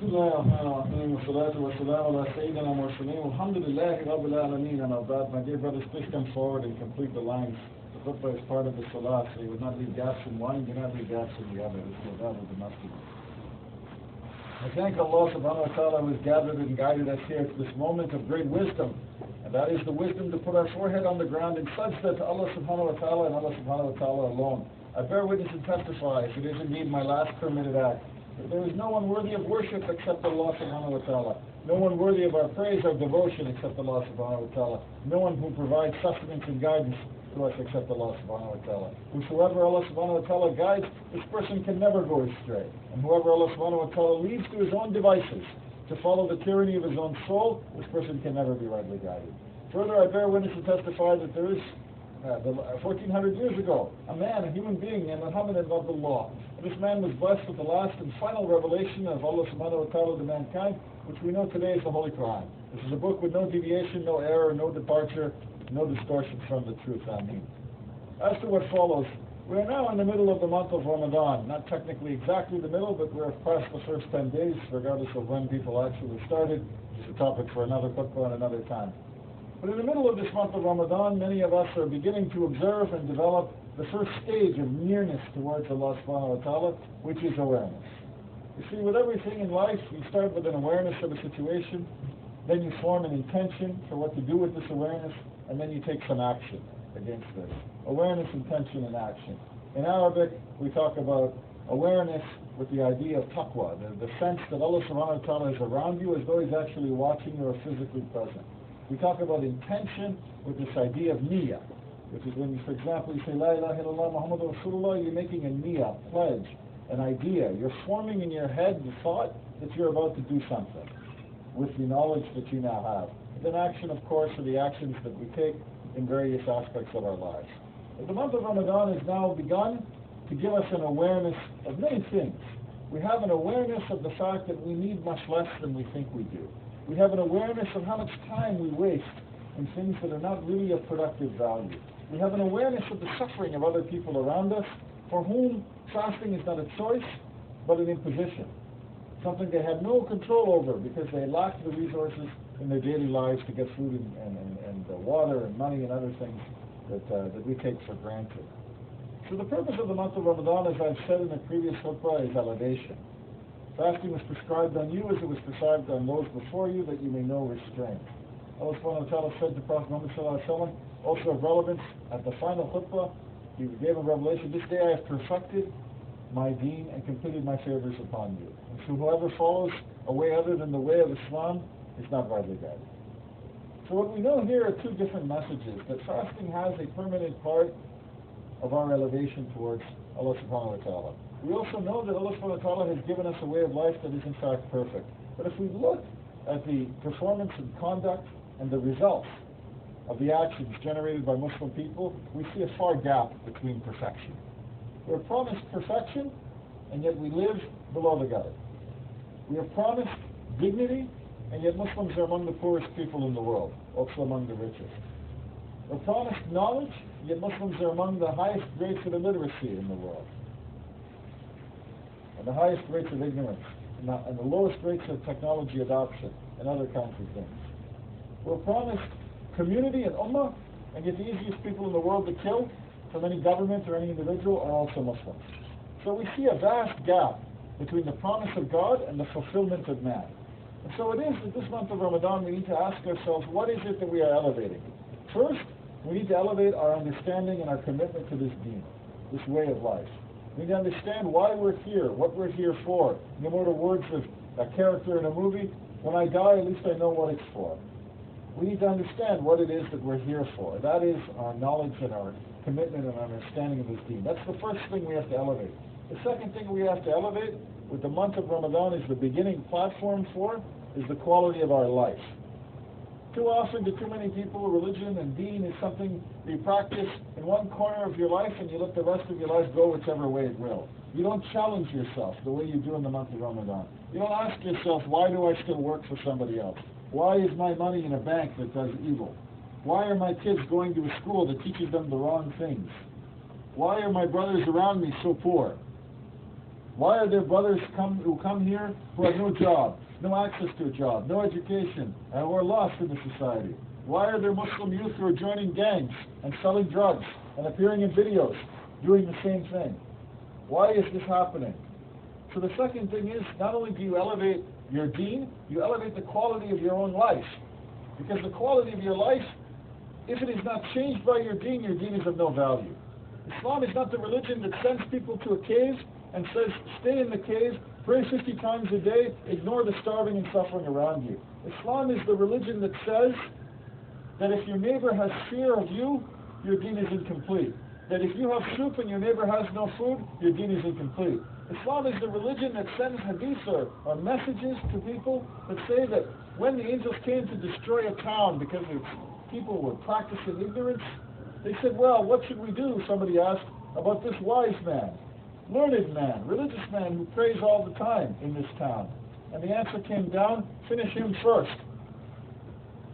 بسم الله الرحمن الرحيم والصلاة والسلام على سيدنا المرسلين walhamdulillahi rabbil alameen. And of that, my dear brothers, please come forward and complete the lines. The Khutbah is part of the Salah, so you would not leave gaps in one, do not leave gaps in the other. This is that of the masjid. I thank Allah subhanahu wa ta'ala who has gathered and guided us here to this moment of great wisdom. And that is the wisdom to put our forehead on the ground in sajda to Allah subhanahu wa ta'ala and Allah subhanahu wa ta'ala alone. I bear witness and testify, if it is indeed my last permitted act, that there is no one worthy of worship except Allah subhanahu wa ta'ala. No one worthy of our praise or devotion except Allah subhanahu wa ta'ala. No one who provides sustenance and guidance to us except Allah subhanahu wa ta'ala. Whosoever Allah subhanahu wa ta'ala guides, this person can never go astray. And whoever Allah subhanahu wa ta'ala leads to his own devices to follow the tyranny of his own soul, this person can never be rightly guided. Further, I bear witness and testify that there is 1400 years ago, a man, a human being named Muhammad ibn Abdullah. And this man was blessed with the last and final revelation of Allah subhanahu wa ta'ala to mankind, which we know today is the Holy Quran. This is a book with no deviation, no error, no departure, no distortion from the truth. Ameen. As to what follows, we are now in the middle of the month of Ramadan. Not technically exactly the middle, but we're past the first 10 days, regardless of when people actually started. It's a topic for another khutbah and another time. But in the middle of this month of Ramadan, many of us are beginning to observe and develop the first stage of nearness towards Allah subhanahu wa ta'ala, which is awareness. You see, with everything in life, you start with an awareness of a situation, then you form an intention for what to do with this awareness, and then you take some action against this. Awareness, intention, and action. In Arabic, we talk about awareness with the idea of taqwa, the sense that Allah subhanahu wa ta'ala is around you as though He's actually watching you or physically present. We talk about intention with this idea of niyyah, which is when you, for example, you say, La ilaha illallah Muhammadur Rasulullah, you're making a niyyah, pledge, an idea. You're forming in your head the thought that you're about to do something with the knowledge that you now have. And then action, of course, are the actions that we take in various aspects of our lives. The month of Ramadan has now begun to give us an awareness of many things. We have an awareness of the fact that we need much less than we think we do. We have an awareness of how much time we waste in things that are not really of productive value. We have an awareness of the suffering of other people around us for whom fasting is not a choice, but an imposition. Something they had no control over because they lacked the resources in their daily lives to get food and water and money and other things that we take for granted. So the purpose of the month of Ramadan, as I've said in the previous khutbah, is elevation. Fasting was prescribed on you as it was prescribed on those before you, that you may know restraint. Allah subhanahu wa ta'ala said to Prophet Muhammad sallallahu alaihi wasallam, also of relevance, at the final khutbah, He gave a revelation, this day I have perfected my deen and completed my favors upon you. And so whoever follows a way other than the way of Islam is not rightly guided. So what we know here are two different messages, that fasting has a permanent part of our elevation towards Allah subhanahu wa ta'ala. We also know that Allah subhanahu wa ta'ala has given us a way of life that is in fact perfect. But if we look at the performance and conduct and the results of the actions generated by Muslim people, we see a far gap between perfection. We're promised perfection, and yet we live below the gutter. We are promised dignity, and yet Muslims are among the poorest people in the world, also among the richest. We're promised knowledge, yet Muslims are among the highest rates of illiteracy in the world, and the highest rates of ignorance, and the lowest rates of technology adoption, and other kinds of things. We're promised community and ummah, and yet the easiest people in the world to kill from any government or any individual are also Muslims. So we see a vast gap between the promise of God and the fulfillment of man. And so it is that this month of Ramadan we need to ask ourselves, what is it that we are elevating? First, we need to elevate our understanding and our commitment to this deen, this way of life. We need to understand why we're here, what we're here for. No more the words of a character in a movie, when I die, at least I know what it's for. We need to understand what it is that we're here for. That is our knowledge and our commitment and understanding of this deen. That's the first thing we have to elevate. The second thing we have to elevate, with the month of Ramadan is the beginning platform for, is the quality of our life. Too often to too many people, religion and deen is something you practice in one corner of your life and you let the rest of your life go whichever way it will. You don't challenge yourself the way you do in the month of Ramadan. You don't ask yourself, why do I still work for somebody else? Why is my money in a bank that does evil? Why are my kids going to a school that teaches them the wrong things? Why are my brothers around me so poor? Why are there brothers who come here who have no job, no access to a job, no education, and who are lost in the society? Why are there Muslim youth who are joining gangs and selling drugs and appearing in videos doing the same thing? Why is this happening? So the second thing is, not only do you elevate your deen, you elevate the quality of your own life. Because the quality of your life, if it is not changed by your deen is of no value. Islam is not the religion that sends people to a cave and says, stay in the cave, pray 50 times a day, ignore the starving and suffering around you. Islam is the religion that says that if your neighbor has fear of you, your deen is incomplete. That if you have soup and your neighbor has no food, your deen is incomplete. Islam is the religion that sends hadith or messages to people that say that when the angels came to destroy a town because people were practicing ignorance, they said, well, what should we do, somebody asked, about this wise man, learned man, religious man who prays all the time in this town? And the answer came down, finish him first.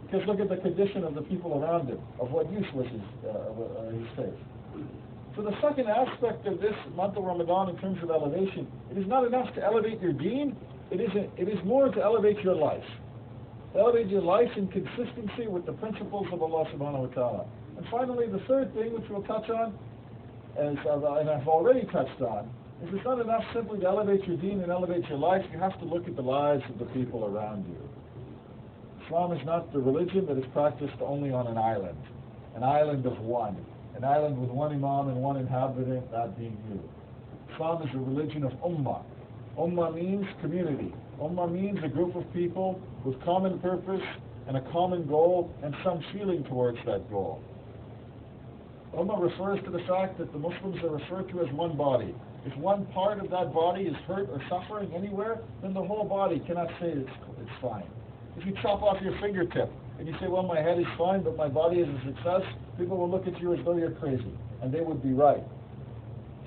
Because look at the condition of the people around him, of what use was his faith. So the second aspect of this month of Ramadan in terms of elevation, it is not enough to elevate your deen, it is more to elevate your life. Elevate your life in consistency with the principles of Allah subhanahu wa ta'ala. And finally, the third thing which we'll touch on, and I've already touched on, is it's not enough simply to elevate your deen and elevate your life, you have to look at the lives of the people around you. Islam is not the religion that is practiced only on an island of one. An island with one imam and one inhabitant, that being you. Islam is a religion of ummah. Ummah means community. Ummah means a group of people with common purpose and a common goal and some feeling towards that goal. Ummah refers to the fact that the Muslims are referred to as one body. If one part of that body is hurt or suffering anywhere, then the whole body cannot say it's fine. If you chop off your fingertip, and you say, well, my head is fine, but my body is a success, people will look at you as though you're crazy. And they would be right.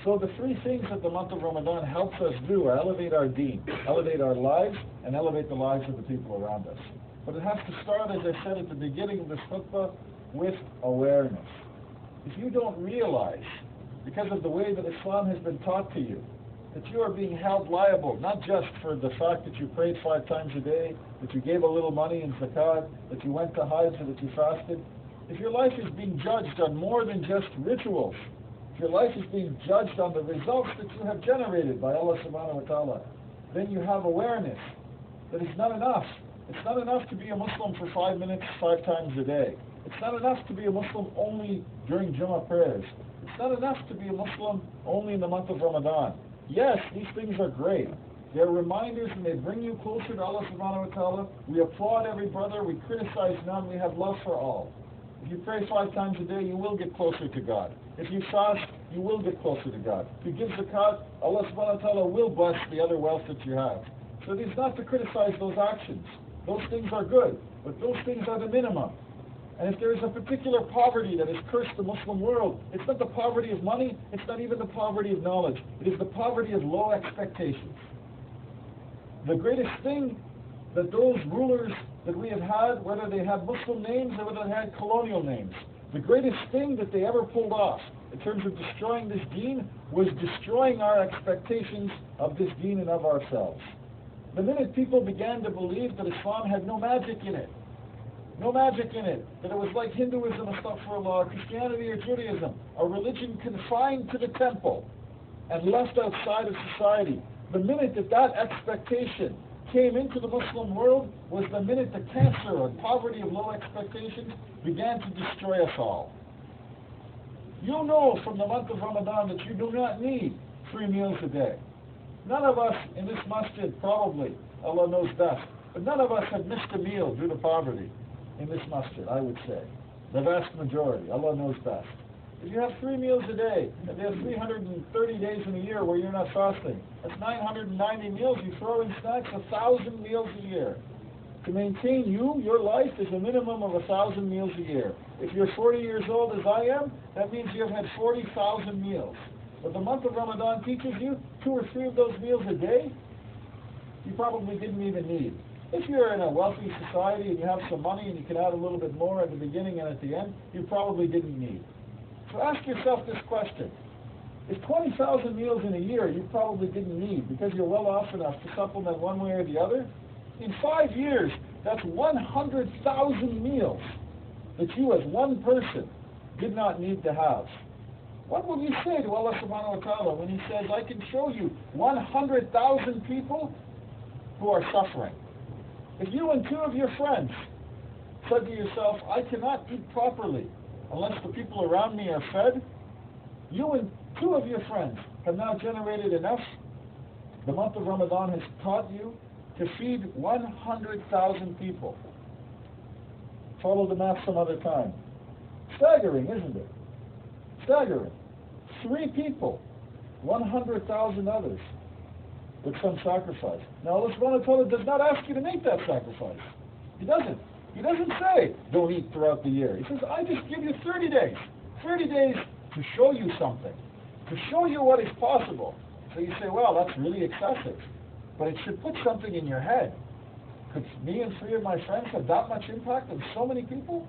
So the three things that the month of Ramadan helps us do are elevate our deen, elevate our lives, and elevate the lives of the people around us. But it has to start, as I said at the beginning of this khutbah, with awareness. If you don't realize, because of the way that Islam has been taught to you, that you are being held liable, not just for the fact that you prayed 5 times a day, that you gave a little money in zakat, that you went to Hajj, or that you fasted. If your life is being judged on more than just rituals, if your life is being judged on the results that you have generated by Allah subhanahu wa ta'ala, then you have awareness that it's not enough. It's not enough to be a Muslim for 5 minutes, 5 times a day. It's not enough to be a Muslim only during Jumu'ah prayers. It's not enough to be a Muslim only in the month of Ramadan. Yes, these things are great. They're reminders and they bring you closer to Allah subhanahu wa ta'ala. We applaud every brother, we criticize none, we have love for all. If you pray 5 times a day, you will get closer to God. If you fast, you will get closer to God. If you give zakat, Allah subhanahu wa ta'ala will bless the other wealth that you have. So it is not to criticize those actions. Those things are good, but those things are the minimum. And if there is a particular poverty that has cursed the Muslim world, it's not the poverty of money, it's not even the poverty of knowledge. It is the poverty of low expectations. The greatest thing that those rulers that we have had, whether they had Muslim names or whether they had colonial names, the greatest thing that they ever pulled off in terms of destroying this deen was destroying our expectations of this deen and of ourselves. The minute people began to believe that Islam had no magic in it, that it was like Hinduism, astaghfirullah, Christianity or Judaism, a religion confined to the temple and left outside of society. The minute that expectation came into the Muslim world was the minute the cancer and poverty of low expectations began to destroy us all. You know from the month of Ramadan that you do not need 3 meals a day. None of us in this masjid, probably, Allah knows best, but none of us have missed a meal due to poverty. In this masjid, I would say. The vast majority. Allah knows best. If you have 3 meals a day, and there are 330 days in a year where you're not fasting, that's 990 meals. You throw in snacks, 1,000 meals a year. To maintain your life is a minimum of 1,000 meals a year. If you're 40 years old as I am, that means you've had 40,000 meals. But the month of Ramadan teaches you 2 or 3 of those meals a day, you probably didn't even need. If you're in a wealthy society and you have some money and you can add a little bit more at the beginning and at the end, you probably didn't need. So ask yourself this question. If 20,000 meals in a year you probably didn't need because you're well off enough to supplement one way or the other, in 5 years, that's 100,000 meals that you as one person did not need to have. What will you say to Allah subhanahu wa ta'ala when He says, I can show you 100,000 people who are suffering? If you and 2 of your friends said to yourself, I cannot eat properly unless the people around me are fed, you and 2 of your friends have now generated enough. The month of Ramadan has taught you to feed 100,000 people. Follow the math some other time. Staggering, isn't it? Staggering. 3 people, 100,000 others with some sacrifice. Now Allah subhanahu wa ta'ala does not ask you to make that sacrifice. He doesn't. He doesn't say, don't eat throughout the year. He says, I just give you 30 days. 30 days to show you something. To show you what is possible. So you say, well, that's really excessive. But it should put something in your head. Could me and 3 of my friends have that much impact on so many people?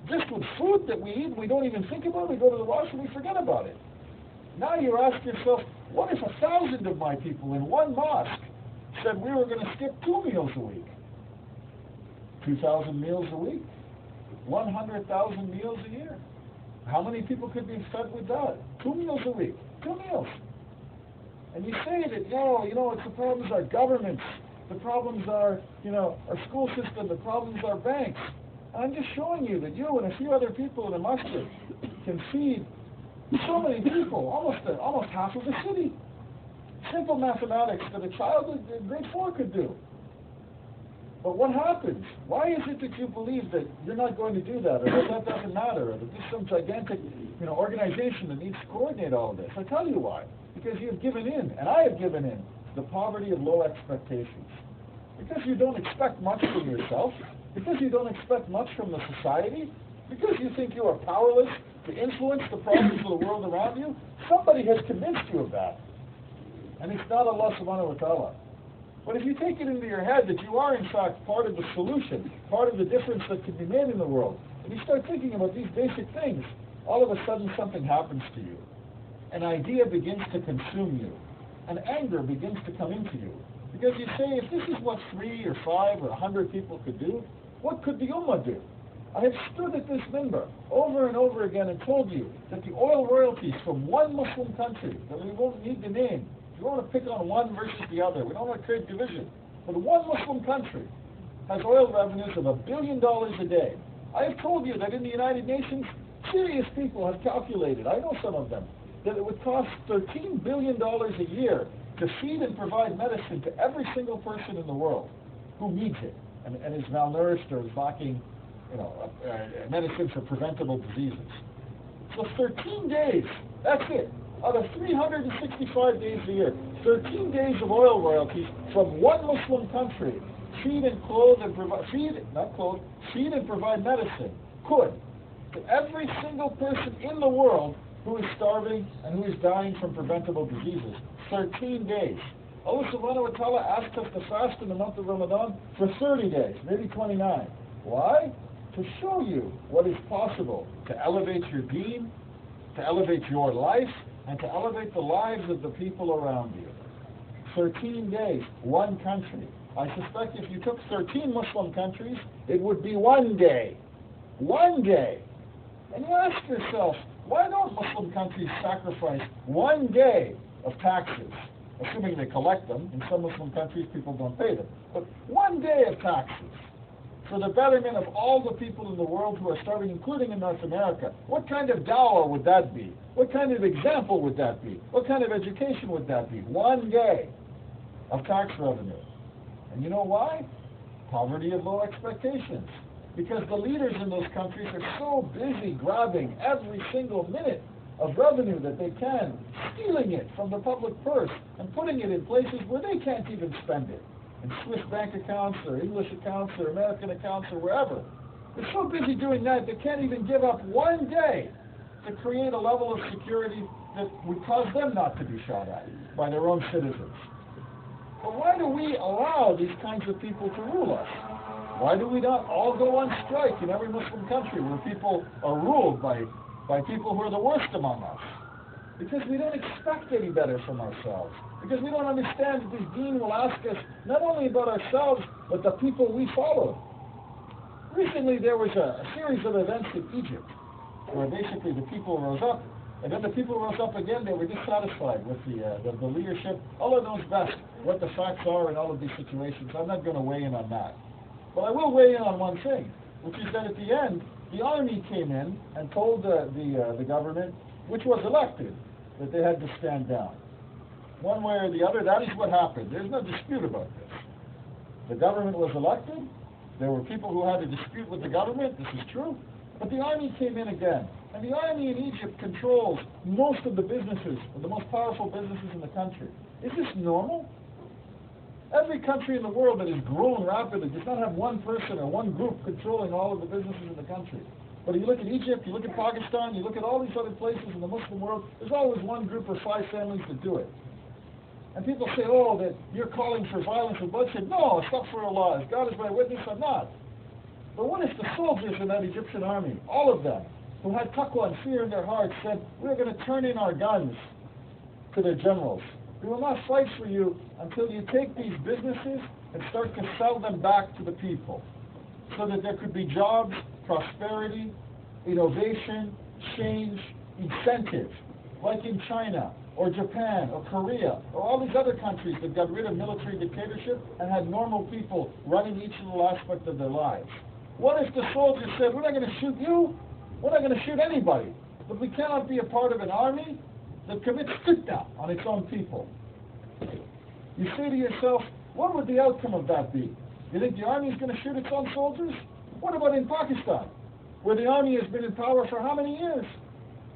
Just with food that we eat, we don't even think about it. We go to the washroom, we forget about it. Now you ask yourself, what if 1,000 of my people in one mosque said we were going to skip 2 meals a week? 2,000 meals a week? 100,000 meals a year? How many people could be fed with that? 2 meals a week. 2 meals. And you say that, it's the problems are governments. The problems are, our school system. The problems are banks. And I'm just showing you that you and a few other people in a masjid can feed so many people, almost half of the city. Simple mathematics that a child in grade 4 could do. But what happens? Why is it that you believe that you're not going to do that, or that doesn't matter, or that there's some gigantic, organization that needs to coordinate all of this? I tell you why. Because you have given in, and I have given in, to the poverty of low expectations. Because you don't expect much from yourself, because you don't expect much from the society, because you think you are powerless to influence the problems of the world around you, somebody has convinced you of that. And it's not Allah subhanahu wa ta'ala. But if you take it into your head that you are in fact part of the solution, part of the difference that can be made in the world, and you start thinking about these basic things, all of a sudden something happens to you. An idea begins to consume you. And anger begins to come into you. Because you say, if this is what 3 or 5 or 100 people could do, what could the Ummah do? I have stood at this minbar over and over again and told you that the oil royalties from one Muslim country, that we won't need to name, we don't want to pick on one versus the other, we don't want to create division, but one Muslim country has oil revenues of $1 billion a day. I have told you that in the United Nations, serious people have calculated, I know some of them, that it would cost $13 billion a year to feed and provide medicine to every single person in the world who needs it and is malnourished or is lacking medicine for preventable diseases. So 13 days, that's it. Out of 365 days a year, 13 days of oil royalties from one Muslim country, feed and provide medicine, could, to every single person in the world who is starving and who is dying from preventable diseases. 13 days. Allah subhanahu wa ta'ala asked us to fast in the month of Ramadan for 30 days, maybe 29. Why? To show you what is possible to elevate your deen, to elevate your life, and to elevate the lives of the people around you. 13 days, one country. I suspect if you took 13 Muslim countries, it would be 1 day. 1 day. And you ask yourself, why don't Muslim countries sacrifice 1 day of taxes? Assuming they collect them. In some Muslim countries, people don't pay them. But 1 day of taxes for the betterment of all the people in the world who are starving, including in North America. What kind of dawah would that be? What kind of example would that be? What kind of education would that be? 1 day of tax revenue. And you know why? Poverty of low expectations. Because the leaders in those countries are so busy grabbing every single minute of revenue that they can, stealing it from the public purse and putting it in places where they can't even spend it. In Swiss bank accounts or English accounts or American accounts or wherever. They're so busy doing that they can't even give up 1 day to create a level of security that would cause them not to be shot at by their own citizens. But why do we allow these kinds of people to rule us? Why do we not all go on strike in every Muslim country where people are ruled by people who are the worst among us? Because we don't expect any better from ourselves. Because we don't understand that this deen will ask us not only about ourselves, but the people we follow. Recently there was a series of events in Egypt where basically the people rose up, and then the people rose up again. They were dissatisfied with the leadership. Allah knows best what the facts are in all of these situations. I'm not going to weigh in on that. But I will weigh in on one thing, which is that at the end, the army came in and told the government, which was elected, that they had to stand down. One way or the other, that is what happened. There's no dispute about this. The government was elected. There were people who had a dispute with the government. This is true. But the army came in again. And the army in Egypt controls most of the businesses, the most powerful businesses in the country. Is this normal? Every country in the world that has grown rapidly does not have one person or one group controlling all of the businesses in the country. But you look at Egypt, you look at Pakistan, you look at all these other places in the Muslim world, there's always one group or 5 families that do it. And people say, oh, that you're calling for violence and bloodshed. No, astaghfirullah. If God is my witness, I'm not. But what if the soldiers in that Egyptian army, all of them, who had taqwa and fear in their hearts, said, we're going to turn in our guns to their generals. We will not fight for you until you take these businesses and start to sell them back to the people, so that there could be jobs, prosperity, innovation, change, incentive, like in China, or Japan, or Korea, or all these other countries that got rid of military dictatorship and had normal people running each little aspect of their lives. What if the soldiers said, we're not going to shoot you, we're not going to shoot anybody, but we cannot be a part of an army that commits fitna on its own people? You say to yourself, what would the outcome of that be? You think the army is going to shoot its own soldiers? What about in Pakistan, where the army has been in power for how many years?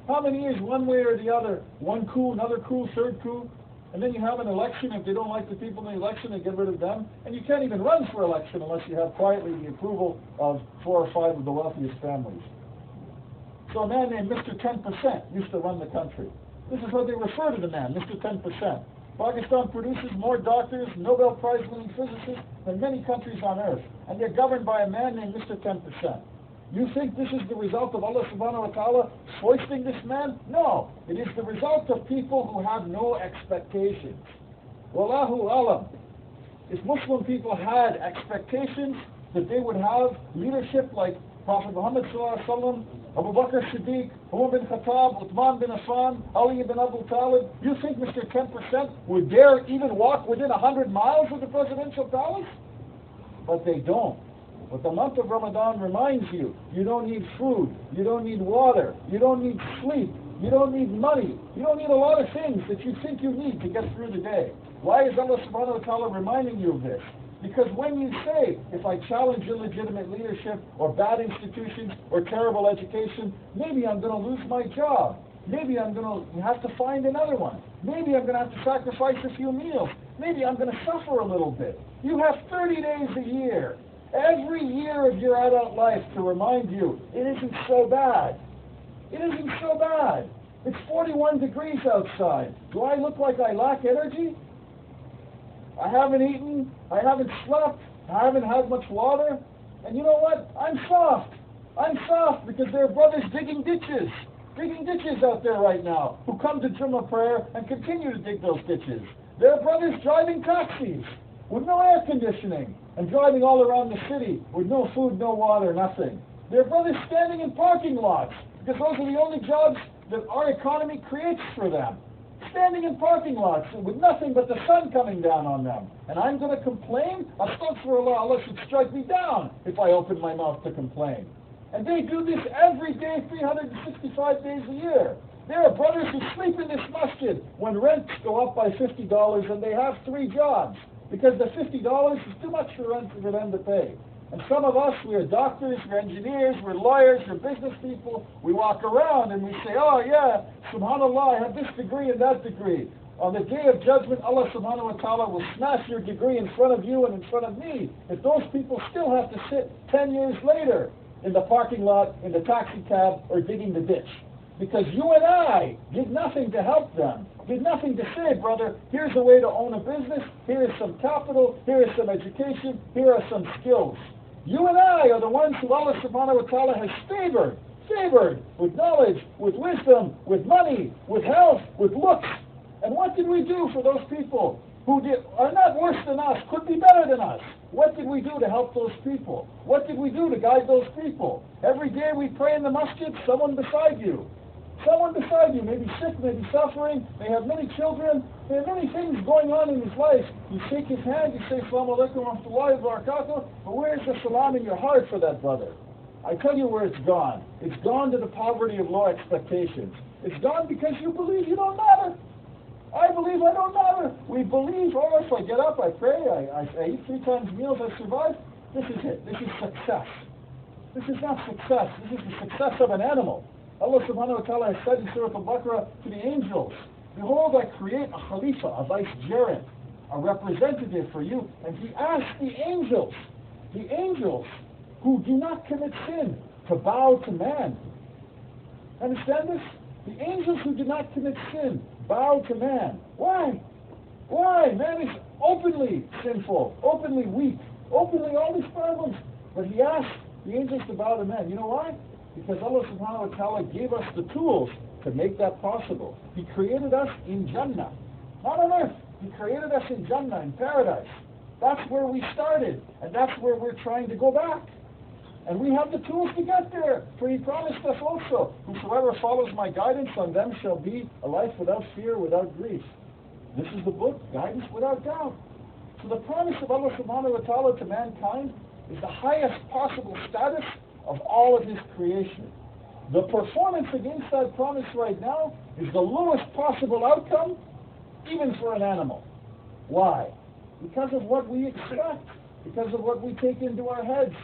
How many years, one way or the other? One coup, another coup, third coup, and then you have an election. If they don't like the people in the election, they get rid of them. And you can't even run for election unless you have quietly the approval of 4 or 5 of the wealthiest families. So a man named Mr. 10% used to run the country. This is what they refer to the man, Mr. 10%. Pakistan produces more doctors, Nobel Prize-winning physicists than many countries on earth, and they're governed by a man named Mr. 10%. You think this is the result of Allah subhanahu wa ta'ala foisting this man? No, it is the result of people who have no expectations. Wallahu alam. If Muslim people had expectations that they would have leadership like Prophet Muhammad sallallahu alaihi wasallam, Abu Bakr Siddiq, Umar bin Khattab, Uthman bin Affan, Ali bin Abu Talib, you think Mr. 10% would dare even walk within 100 miles of the presidential palace? But they don't. But the month of Ramadan reminds you, you don't need food, you don't need water, you don't need sleep, you don't need money, you don't need a lot of things that you think you need to get through the day. Why is Allah subhanahu wa ta'ala reminding you of this? Because when you say, if I challenge illegitimate leadership or bad institutions or terrible education, maybe I'm going to lose my job. Maybe I'm going to have to find another one. Maybe I'm going to have to sacrifice a few meals. Maybe I'm going to suffer a little bit. You have 30 days a year. Every year of your adult life to remind you, it isn't so bad. It isn't so bad. It's 41 degrees outside. Do I look like I lack energy? I haven't eaten. I haven't slept. I haven't had much water. And you know what? I'm soft. I'm soft because there are brothers digging ditches out there right now who come to Jumu'ah prayer and continue to dig those ditches. There are brothers driving taxis with no air conditioning and driving all around the city with no food, no water, nothing. There are brothers standing in parking lots because those are the only jobs that our economy creates for them. Standing in parking lots with nothing but the sun coming down on them. And I'm going to complain? Astaghfirullah, Allah should strike me down if I open my mouth to complain. And they do this every day, 365 days a year. There are brothers who sleep in this masjid when rents go up by $50 and they have 3 jobs because the $50 is too much for them to pay. And some of us, we're doctors, we're engineers, we're lawyers, we're business people. We walk around and we say, oh yeah, subhanAllah, I have this degree and that degree. On the day of judgment, Allah subhanahu wa ta'ala will smash your degree in front of you and in front of me. If those people still have to sit 10 years later in the parking lot, in the taxi cab, or digging the ditch. Because you and I did nothing to help them. Did nothing to say, brother, here's a way to own a business, here is some capital, here is some education, here are some skills. You and I are the ones who Allah subhanahu wa ta'ala has favored favored with knowledge, with wisdom, with money, with health, with looks. And what did we do for those people who are not worse than us, could be better than us? What did we do to help those people? What did we do to guide those people? Every day we pray in the masjid, someone beside you. Someone beside you may be sick, may be suffering, may have many children, may have many things going on in his life. You shake his hand, you say, Assalamu alaikum wa rahmatullahi wa barakatuh, but where's the salam in your heart for that brother? I tell you where it's gone. It's gone to the poverty of low expectations. It's gone because you believe you don't matter. I believe I don't matter. We believe, oh, if I get up, I pray, I eat 3 times meals, I survive. This is it. This is success. This is not success. This is the success of an animal. Allah subhanahu wa ta'ala has said in Surah Al-Baqarah to the angels, behold, I create a khalifa, a vicegerent, a representative for you. And he asked the angels who do not commit sin, to bow to man. Understand this? The angels who do not commit sin bow to man. Why? Why? Man is openly sinful, openly weak, openly all these problems. But he asked the angels to bow to man. You know why? Because Allah subhanahu wa ta'ala gave us the tools to make that possible. He created us in Jannah, not on earth. He created us in Jannah, in paradise. That's where we started, and that's where we're trying to go back. And we have the tools to get there, for he promised us also, whosoever follows my guidance, on them shall be a life without fear, without grief. This is the book, Guidance Without Doubt. So the promise of Allah subhanahu wa ta'ala to mankind is the highest possible status of all of his creation. The performance against that promise right now is the lowest possible outcome, even for an animal. Why? Because of what we expect, because of what we take into our heads.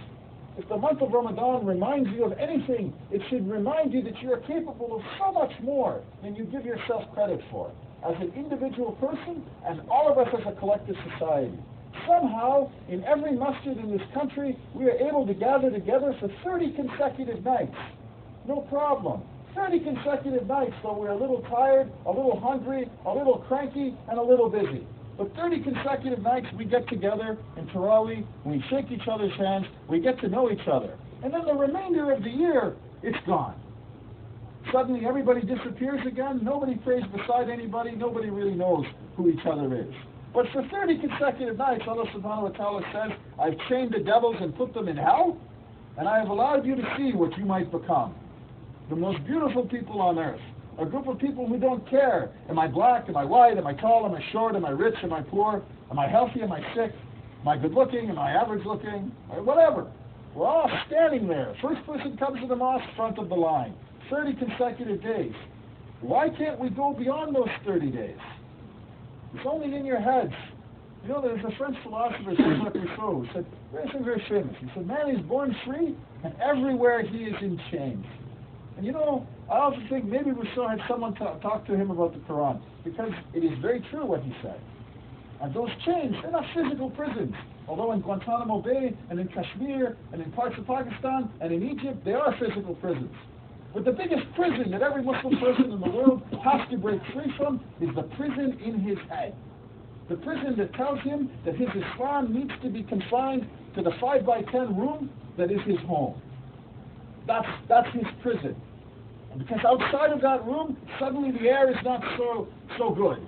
If the month of Ramadan reminds you of anything, it should remind you that you are capable of so much more than you give yourself credit for, as an individual person and all of us as a collective society. Somehow, in every masjid in this country, we are able to gather together for 30 consecutive nights. No problem. 30 consecutive nights, though we're a little tired, a little hungry, a little cranky, and a little busy. But 30 consecutive nights we get together in Tarawih, we shake each other's hands, we get to know each other. And then the remainder of the year, it's gone. Suddenly everybody disappears again, nobody prays beside anybody, nobody really knows who each other is. But for 30 consecutive nights, Allah subhanahu wa ta'ala says, I've chained the devils and put them in hell, and I have allowed you to see what you might become. The most beautiful people on earth. A group of people who don't care. Am I black? Am I white? Am I tall? Am I short? Am I rich? Am I poor? Am I healthy? Am I sick? Am I good looking? Am I average looking? Or whatever. We're all standing there. First person comes to the mosque, front of the line. 30 consecutive days. Why can't we go beyond those 30 days? It's only in your heads. You know, there's a French philosopher, Jean-Jacques Rousseau, who said, very famous. He said, man is born free, and everywhere he is in chains. And you know, I also think maybe Rousseau had someone talk to him about the Quran, because it is very true what he said. And those chains, they're not physical prisons. Although in Guantanamo Bay, and in Kashmir, and in parts of Pakistan, and in Egypt, they are physical prisons. But the biggest prison that every Muslim person in the world has to break free from is the prison in his head. The prison that tells him that his Islam needs to be confined to the 5x10 room that is his home. That's his prison. And because outside of that room, suddenly the air is not so good.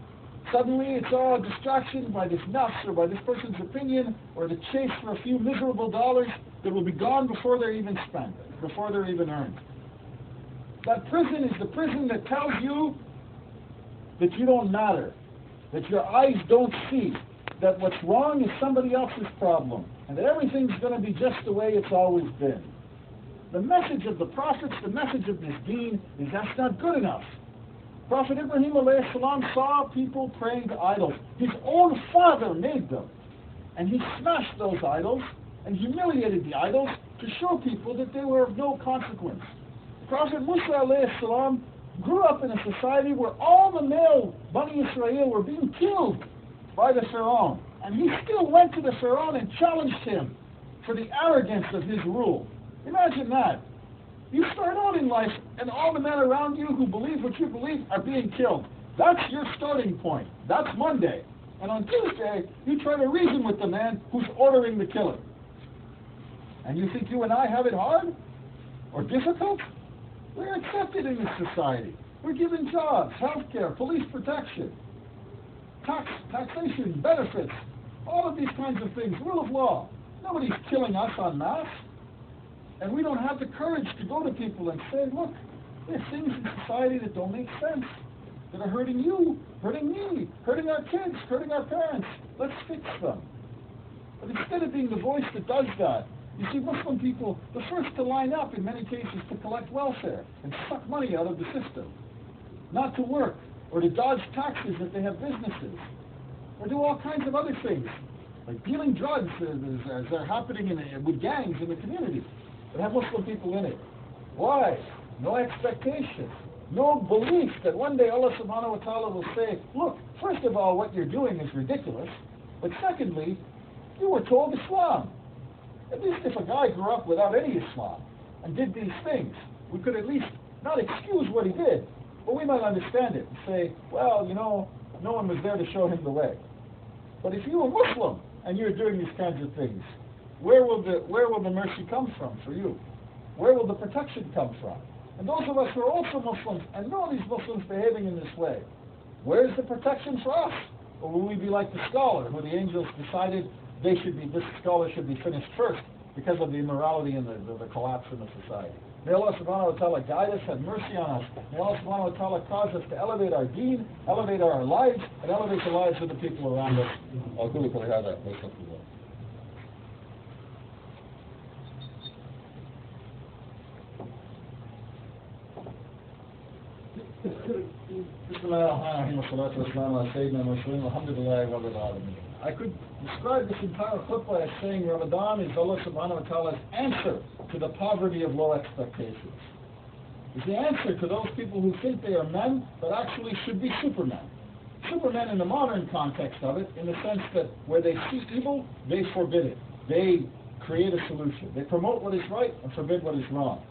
Suddenly it's all a distraction by this nafs or by this person's opinion or the chase for a few miserable dollars that will be gone before they're even spent, before they're even earned. That prison is the prison that tells you that you don't matter, that your eyes don't see, that what's wrong is somebody else's problem, and that everything's going to be just the way it's always been. The message of the prophets, the message of this deen, is that's not good enough. Prophet Ibrahim alayhi salam saw people praying to idols. His own father made them. And he smashed those idols and humiliated the idols to show people that they were of no consequence. Prophet Musa alayhi salam grew up in a society where all the male Bani Israel were being killed by the Pharaoh. And he still went to the Pharaoh and challenged him for the arrogance of his rule. Imagine that. You start out in life and all the men around you who believe what you believe are being killed. That's your starting point. That's Monday. And on Tuesday, you try to reason with the man who's ordering the killing. And you think you and I have it hard? Or difficult? We're accepted in this society. We're given jobs, health care, police protection, taxation, benefits, all of these kinds of things, rule of law. Nobody's killing us en masse. And we don't have the courage to go to people and say, look, there's things in society that don't make sense, that are hurting you, hurting me, hurting our kids, hurting our parents. Let's fix them. But instead of being the voice that does that, you see, Muslim people, the first to line up in many cases to collect welfare and suck money out of the system, not to work or to dodge taxes if they have businesses, or do all kinds of other things, like dealing drugs as they're happening with gangs in the community that have Muslim people in it. Why? No expectation, no belief that one day Allah subhanahu wa ta'ala will say, look, first of all, what you're doing is ridiculous, but secondly, you were told Islam. At least if a guy grew up without any Islam and did these things, we could at least not excuse what he did, but we might understand it and say, well, you know, no one was there to show him the way. But if you're a Muslim and you're doing these kinds of things, where will the mercy come from for you? Where will the protection come from? And those of us who are also Muslims and know these Muslims behaving in this way, where's the protection for us? Or will we be like the scholar who the angels decided this scholar should be finished first because of the immorality and the collapse in the society? May Allah subhanahu wa ta'ala guide us, have mercy on us. May Allah subhanahu wa ta'ala cause us to elevate our deen, elevate our lives, and elevate the lives of the people around us. I could describe this entire khutbah as saying Ramadan is Allah subhanahu wa ta'ala's answer to the poverty of low expectations. It's the answer to those people who think they are men but actually should be supermen. Supermen in the modern context of it, in the sense that where they see evil, they forbid it. They create a solution. They promote what is right and forbid what is wrong.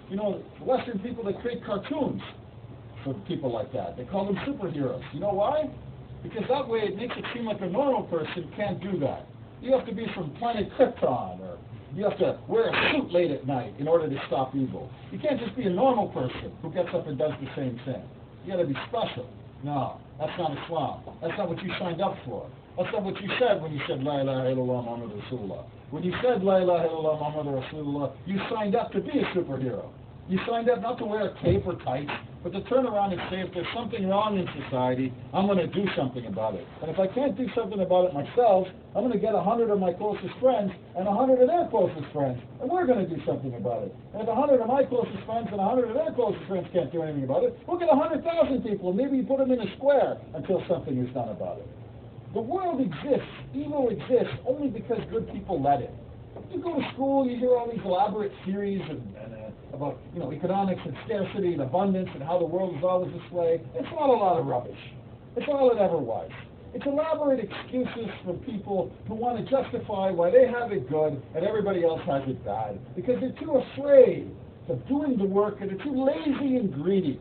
You know, Western people, they create cartoons for people like that. They call them superheroes. You know why? Because that way it makes it seem like a normal person can't do that. You have to be from planet Krypton, or you have to wear a suit late at night in order to stop evil. You can't just be a normal person who gets up and does the same thing. You got to be special. No, that's not Islam. That's not what you signed up for. That's not what you said when you said La ilaha illallah Muhammadur Rasulullah. When you said La ilaha illallah Muhammadur Rasulullah, you signed up to be a superhero. You signed up not to wear a cape or tights, but to turn around and say, if there's something wrong in society, I'm going to do something about it. And if I can't do something about it myself, I'm going to get 100 of my closest friends and 100 of their closest friends, and we're going to do something about it. And if 100 of my closest friends and 100 of their closest friends can't do anything about it, we'll get 100,000 people, and maybe put them in a square until something is done about it. The world exists, evil exists, only because good people let it. You go to school, you hear all these elaborate theories about, you know, economics and scarcity and abundance and how the world is always this way. It's not a lot of rubbish. It's all it ever was. It's elaborate excuses from people who want to justify why they have it good and everybody else has it bad, because they're too afraid of doing the work and they're too lazy and greedy.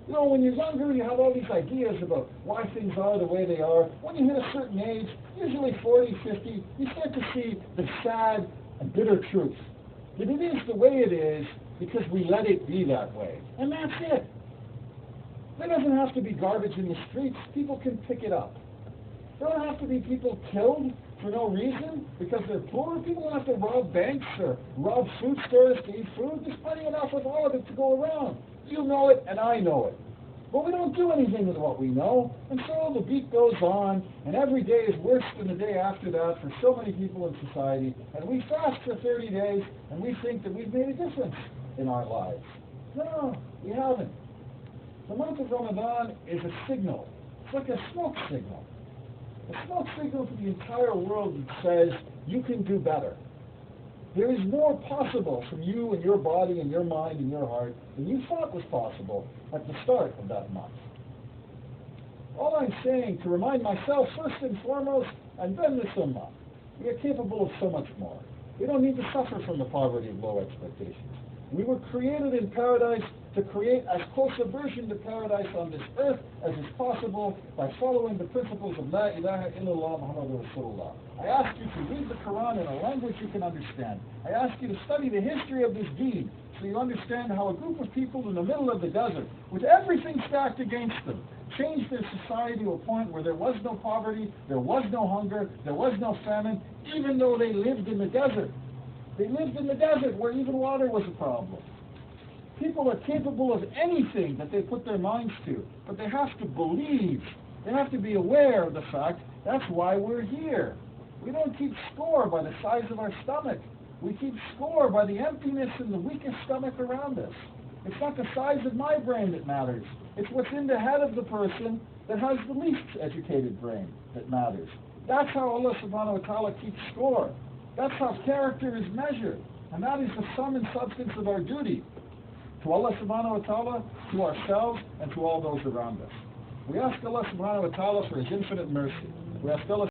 You know, when you're younger, you have all these ideas about why things are the way they are. When you hit a certain age, usually 40, 50, you start to see the sad and bitter truth. That it is the way it is because we let it be that way. And that's it. There doesn't have to be garbage in the streets. People can pick it up. There don't have to be people killed for no reason because they're poor. People don't have to rob banks or rob food stores to eat food. There's plenty enough of all of it to go around. You know it and I know it. But we don't do anything with what we know, and so the beat goes on, and every day is worse than the day after that for so many people in society, and we fast for 30 days, and we think that we've made a difference in our lives. No, we haven't. The month of Ramadan is a signal. It's like a smoke signal. A smoke signal to the entire world that says, you can do better. There is more possible from you and your body and your mind and your heart than you thought was possible at the start of that month. All I'm saying, to remind myself first and foremost, and then the Ummah, we are capable of so much more. We don't need to suffer from the poverty of low expectations. We were created in paradise to create as close a version to paradise on this earth as is possible by following the principles of La ilaha illallah Muhammadur Rasulullah. I ask you to read the Quran in a language you can understand. I ask you to study the history of this deed so you understand how a group of people in the middle of the desert, with everything stacked against them, changed their society to a point where there was no poverty, there was no hunger, there was no famine, even though they lived in the desert. They lived in the desert where even water was a problem. People are capable of anything that they put their minds to, but they have to believe. They have to be aware of the fact that's why we're here. We don't keep score by the size of our stomach. We keep score by the emptiness in the weakest stomach around us. It's not the size of my brain that matters. It's what's in the head of the person that has the least educated brain that matters. That's how Allah subhanahu wa ta'ala keeps score. That's how character is measured. And that is the sum and substance of our duty to Allah subhanahu wa ta'ala, to ourselves, and to all those around us. We ask Allah subhanahu wa ta'ala for His infinite mercy. We ask Allah